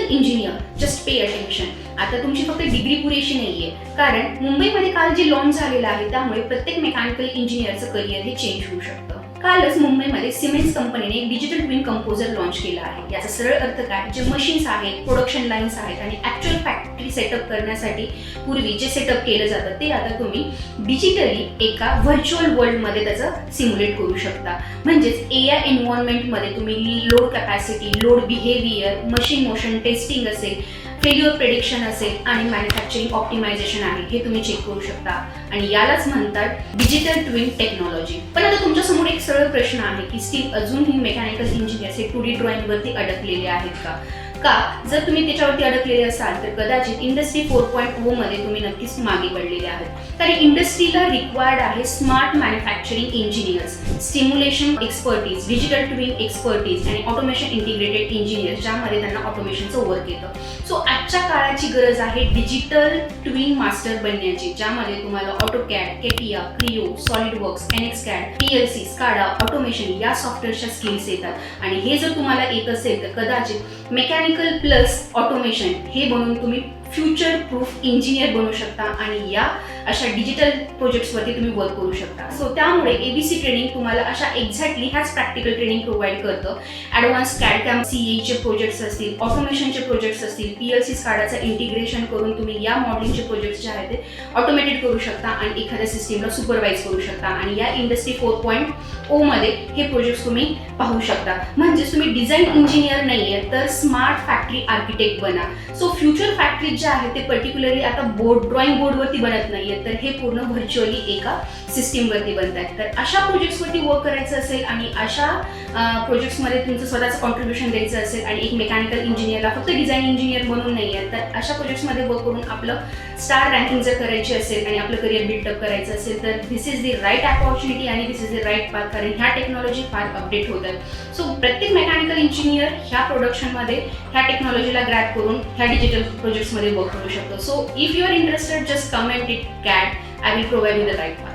Engineer just pay attention. आता तुमची फक्त डिग्री पुरेशी नाहीये, कारण मुंबईमध्ये काल जे लॉन्च झालेलं आहे त्यामुळे प्रत्येक मेकॅनिकल इंजिनियरचं करिअर हे चेंज होऊ शकतं. कालच मुंबईमध्ये सिमेंस कंपनीने एक डिजिटल ट्विन कंपोजर लॉन्च केला आहे. याचा सरळ अर्थ काय, जे मशीन्स आहेत, प्रोडक्शन लाईन्स आहेत आणि ॲक्च्युअल फॅक्टरी सेटअप करण्यासाठी पूर्वी जे सेटअप केलं जातं ते आता तुम्ही डिजिटली एका व्हर्च्युअल वर्ल्डमध्ये त्याचं सिम्युलेट करू शकता. म्हणजेच AI एन्व्हायरमेंटमध्ये तुम्ही load capacity, load behaviour, machine motion testing असेल, फेल्युअर प्रेडिक्शन असेल आणि मॅन्युफॅक्चरिंग ऑप्टिमायझेशन आहे हे तुम्ही चेक करू शकता. आणि यालाच म्हणतात डिजिटल ट्विन टेक्नॉलॉजी. पण आता तुमच्यासमोर एक सरळ प्रश्न आहे की स्टील अजूनही मेकॅनिकल इंजिनियर्स हे 2D ड्रॉइंगवरती अडकलेले आहेत का? जर तुम्ही त्याच्यावरती अडकलेले असाल तर कदाचित इंडस्ट्री 4.0 मध्ये तुम्ही नक्कीच मागे पडलेले आहात. कारण इंडस्ट्रीला रिक्वायर्ड आहे smart manufacturing engineers, stimulation expertise, digital twin expertise आणि ऑटोमेशन इंटिग्रेटेड इंजिनियर्स, ज्यामध्ये त्यांना ऑटोमेशनचं वर्क येतं. सो आजच्या काळाची गरज आहे डिजिटल ट्विन मास्टर बनण्याची, ज्यामध्ये तुम्हाला AutoCAD, CATIA, Creo, SolidWorks, NXCAD, PLC, SCADA, automation या सॉफ्टवेअरच्या स्किल्स येतात. आणि हे जर तुम्हाला येत असेल तर कदाचित मेकॅनिकल प्लस ऑटोमेशन हे बनून तुम्ही फ्युचर प्रूफ इंजिनियर बनू शकता आणि या अशा डिजिटल प्रोजेक्ट्सवरती तुम्ही वर्क करू शकता. सो त्यामुळे ABC ट्रेनिंग तुम्हाला अशा एक्झॅक्टली ह्याच प्रॅक्टिकल ट्रेनिंग प्रोव्हाइड करतं. ॲडव्हान्स CAD CAM CAE चे प्रोजेक्ट्स असतील, ऑटोमेशनचे प्रोजेक्ट्स असतील, PLC SCADAचं इंटिग्रेशन करून तुम्ही या मॉडेलिंगचे प्रोजेक्ट्स जे आहेत ते ऑटोमेटेड करू शकता आणि एखाद्या सिस्टीमला सुपरवाइज करू शकता. आणि या इंडस्ट्री 4.0 मध्ये हे प्रोजेक्ट्स तुम्ही पाहू शकता. म्हणजेच तुम्ही डिझाईन इंजिनियर नाहीये तर स्मार्ट फॅक्टरी आर्किटेक्ट बना. सो फ्युचर फॅक्टरी जे आहे ते पर्टिक्युलरली आता ड्रॉइंग बोर्डवरती बनत नाहीये, तर हे पूर्ण व्हर्च्युअली एका सिस्टीमवरती बनत आहेत. तर अशा प्रोजेक्ट्सवरती वर्क करायचं असेल आणि अशा प्रोजेक्ट्समध्ये तुमचं स्वतःचं कॉन्ट्रीब्युशन द्यायचं असेल आणि एक मेकॅनिकल इंजिनियरला फक्त डिझाईन इंजिनियर बनून नाही आहे, तर अशा प्रोजेक्ट्समध्ये वर्क करून आपलं स्टार रँकिंग जर करायची असेल आणि आपलं करिअर बिल्डअप करायचं असेल तर दिस इज द राईट अपॉर्च्युनिटी आणि दिस इज द राईट पाथ, कारण ह्या टेक्नॉलॉजी फार अपडेट होत आहेत. सो प्रत्येक मेकॅनिकल इंजिनियर ह्या प्रोडक्शनमध्ये ह्या टेक्नॉलॉजीला ग्रॅब करून ह्या डिजिटल प्रोजेक्ट्समध्ये वर्क करू शकतो. So if you are interested, just comment it CAD. I will provide you the right path.